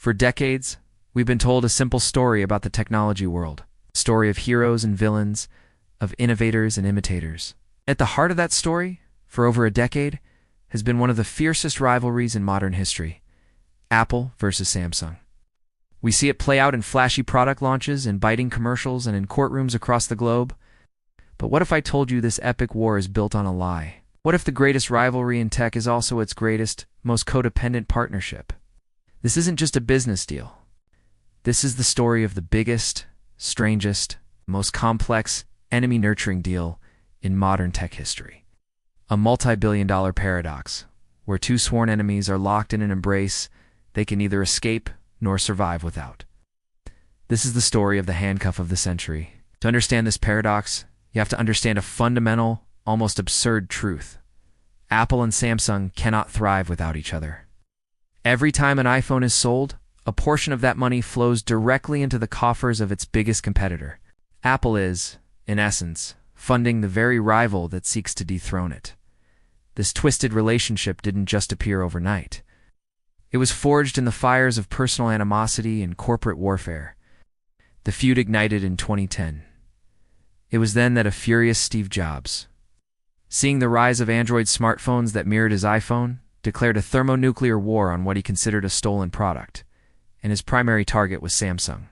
For decades, we've been told a simple story about the technology world, a story of heroes and villains, of innovators and imitators. At the heart of that story, for over a decade, has been one of the fiercest rivalries in modern history: Apple versus Samsung. We see it play out in flashy product launches, in biting commercials, and in courtrooms across the globe. But what if I told you this epic war is built on a lie? What if the greatest rivalry in tech is also its greatest, most codependent partnership? This isn't just a business deal. This is the story of the biggest, strangest, most complex, enemy-nurturing deal in modern tech history. A multi-billion-dollar paradox, where two sworn enemies are locked in an embrace they can neither escape nor survive without. This is the story of the handcuff of the century. To understand this paradox, you have to understand a fundamental, almost absurd truth. Apple and Samsung cannot thrive without each other. Every time an iPhone is sold, a portion of that money flows directly into the coffers of its biggest competitor. Apple is, in essence, funding the very rival that seeks to dethrone it. This twisted relationship didn't just appear overnight. It was forged in the fires of personal animosity and corporate warfare. The feud ignited in 2010. It was then that a furious Steve Jobs, seeing the rise of Android smartphones that mirrored his iPhone, declared a thermonuclear war on what he considered a stolen product, and his primary target was Samsung.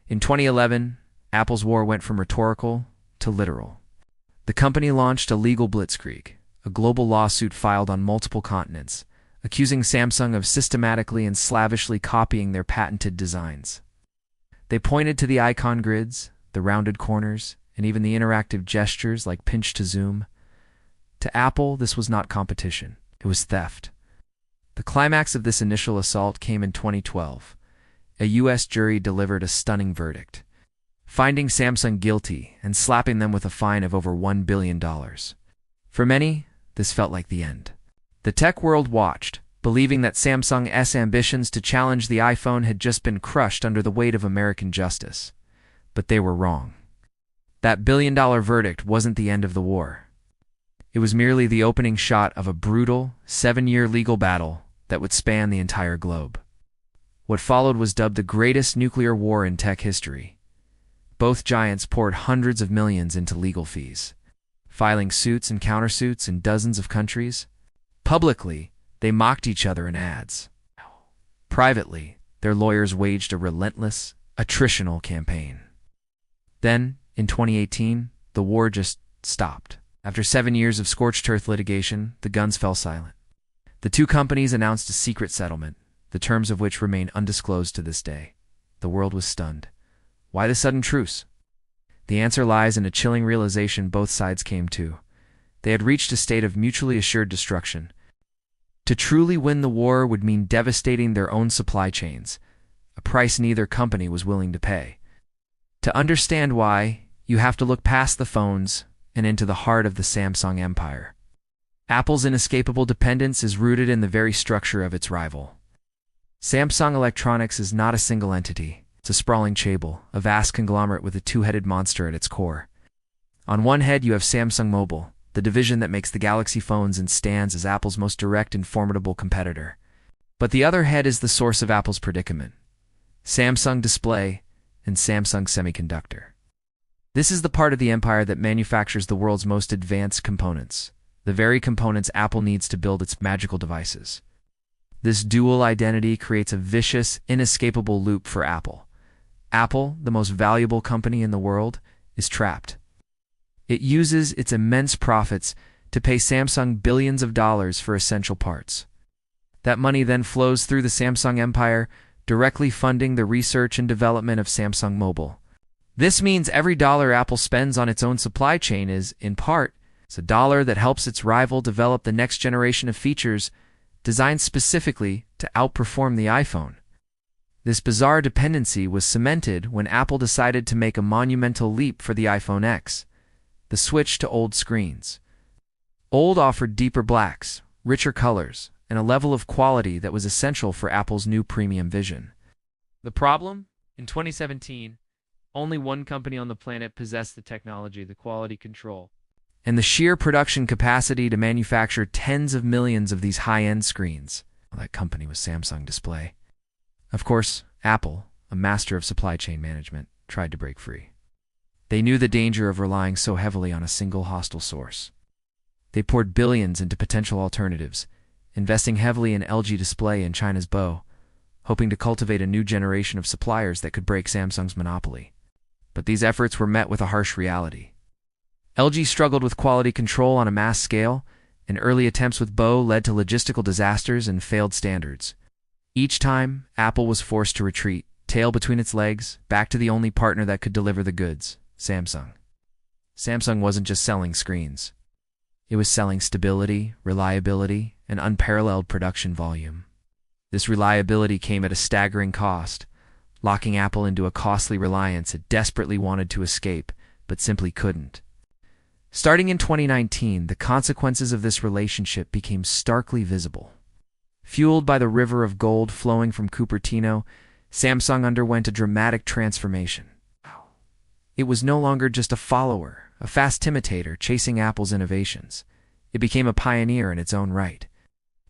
In 2011, Apple's war went from rhetorical to literal. The company launched a legal blitzkrieg, a global lawsuit filed on multiple continents, accusing Samsung of systematically and slavishly copying their patented designs. They pointed to the icon grids, the rounded corners, and even the interactive gestures like pinch to zoom. To Apple, this was not competition. It was theft. The climax of this initial assault came in 2012. A U.S. jury delivered a stunning verdict, finding Samsung guilty and slapping them with a fine of over $1 billion. For many, this felt like the end. The tech world watched, believing that Samsung's ambitions to challenge the iPhone had just been crushed under the weight of American justice. But they were wrong. That billion-dollar verdict wasn't the end of the war. It was merely the opening shot of a brutal, 7-year legal battle that would span the entire globe. What followed was dubbed the greatest nuclear war in tech history. Both giants poured hundreds of millions into legal fees, filing suits and countersuits in dozens of countries. Publicly, they mocked each other in ads. Privately, their lawyers waged a relentless, attritional campaign. Then, in 2018, the war just stopped. After 7 years of scorched earth litigation, the guns fell silent. The two companies announced a secret settlement, the terms of which remain undisclosed to this day. The world was stunned. Why the sudden truce? The answer lies in a chilling realization both sides came to. They had reached a state of mutually assured destruction. To truly win the war would mean devastating their own supply chains, a price neither company was willing to pay. To understand why, you have to look past the phones and into the heart of the Samsung empire. Apple's inescapable dependence is rooted in the very structure of its rival. Samsung Electronics is not a single entity. It's a sprawling chaebol, a vast conglomerate with a two-headed monster at its core. On one head, you have Samsung Mobile, the division that makes the Galaxy phones and stands as Apple's most direct and formidable competitor. But the other head is the source of Apple's predicament: Samsung Display and Samsung Semiconductor. This is the part of the empire that manufactures the world's most advanced components, the very components Apple needs to build its magical devices. This dual identity creates a vicious, inescapable loop for Apple. Apple, the most valuable company in the world, is trapped. It uses its immense profits to pay Samsung billions of dollars for essential parts. That money then flows through the Samsung empire, directly funding the research and development of Samsung Mobile. This means every dollar Apple spends on its own supply chain is, in part, a dollar that helps its rival develop the next generation of features designed specifically to outperform the iPhone. This bizarre dependency was cemented when Apple decided to make a monumental leap for the iPhone X, the switch to OLED screens. OLED offered deeper blacks, richer colors, and a level of quality that was essential for Apple's new premium vision. The problem? In 2017, only one company on the planet possessed the technology, the quality control, and the sheer production capacity to manufacture tens of millions of these high-end screens. Well, that company was Samsung Display. Of course, Apple, a master of supply chain management, tried to break free. They knew the danger of relying so heavily on a single hostile source. They poured billions into potential alternatives, investing heavily in LG Display and China's Bo, hoping to cultivate a new generation of suppliers that could break Samsung's monopoly. But these efforts were met with a harsh reality. LG struggled with quality control on a mass scale, and early attempts with Bo led to logistical disasters and failed standards. Each time, Apple was forced to retreat, tail between its legs, back to the only partner that could deliver the goods, Samsung. Samsung wasn't just selling screens. It was selling stability, reliability, and unparalleled production volume. This reliability came at a staggering cost, locking Apple into a costly reliance it desperately wanted to escape, but simply couldn't. Starting in 2019, the consequences of this relationship became starkly visible. Fueled by the river of gold flowing from Cupertino, Samsung underwent a dramatic transformation. It was no longer just a follower, a fast imitator chasing Apple's innovations. It became a pioneer in its own right.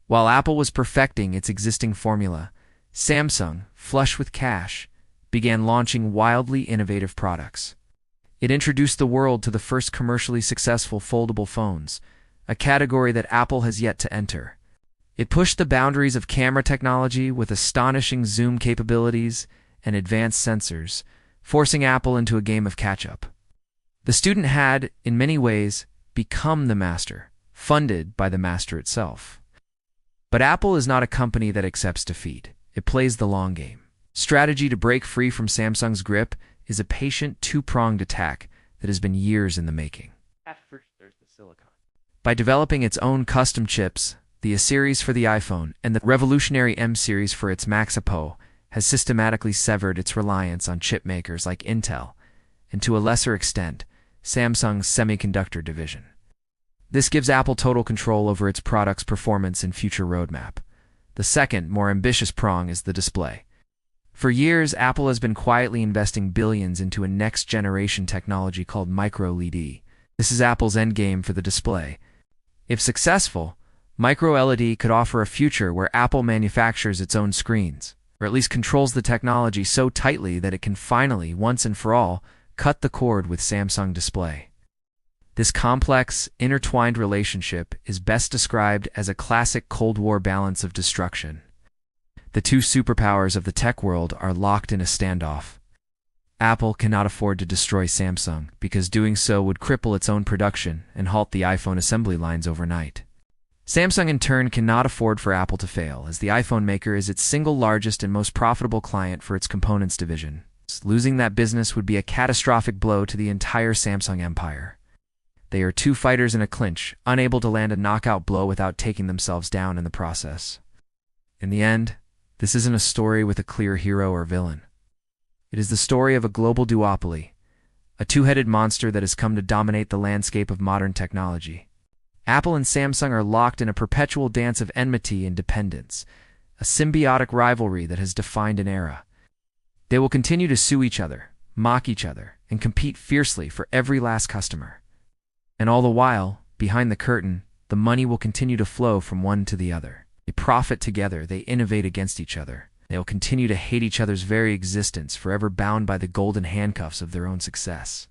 While Apple was perfecting its existing formula, Samsung, flush with cash, began launching wildly innovative products. It introduced the world to the first commercially successful foldable phones, a category that Apple has yet to enter. It pushed the boundaries of camera technology with astonishing zoom capabilities and advanced sensors, forcing Apple into a game of catch-up. The student had, in many ways, become the master, funded by the master itself. But Apple is not a company that accepts defeat. It plays the long game. Strategy to break free from Samsung's grip is a patient, two-pronged attack that has been years in the making. At first, there's the silicon. By developing its own custom chips, the A series for the iPhone and the revolutionary M series for its Max-Apo has systematically severed its reliance on chip makers like Intel, and to a lesser extent, Samsung's semiconductor division. This gives Apple total control over its product's performance and future roadmap. The second, more ambitious prong is the display. For years, Apple has been quietly investing billions into a next-generation technology called micro-LED. This is Apple's endgame for the display. If successful, micro-LED could offer a future where Apple manufactures its own screens, or at least controls the technology so tightly that it can finally, once and for all, cut the cord with Samsung Display. This complex, intertwined relationship is best described as a classic Cold War balance of destruction. The two superpowers of the tech world are locked in a standoff. Apple cannot afford to destroy Samsung because doing so would cripple its own production and halt the iPhone assembly lines overnight. Samsung in turn cannot afford for Apple to fail, as the iPhone maker is its single largest and most profitable client for its components division. Losing that business would be a catastrophic blow to the entire Samsung empire. They are two fighters in a clinch, unable to land a knockout blow without taking themselves down in the process. In the end, this isn't a story with a clear hero or villain. It is the story of a global duopoly, a two-headed monster that has come to dominate the landscape of modern technology. Apple and Samsung are locked in a perpetual dance of enmity and dependence, a symbiotic rivalry that has defined an era. They will continue to sue each other, mock each other, and compete fiercely for every last customer. And all the while, behind the curtain, the money will continue to flow from one to the other. They profit together, they innovate against each other. They will continue to hate each other's very existence, forever bound by the golden handcuffs of their own success.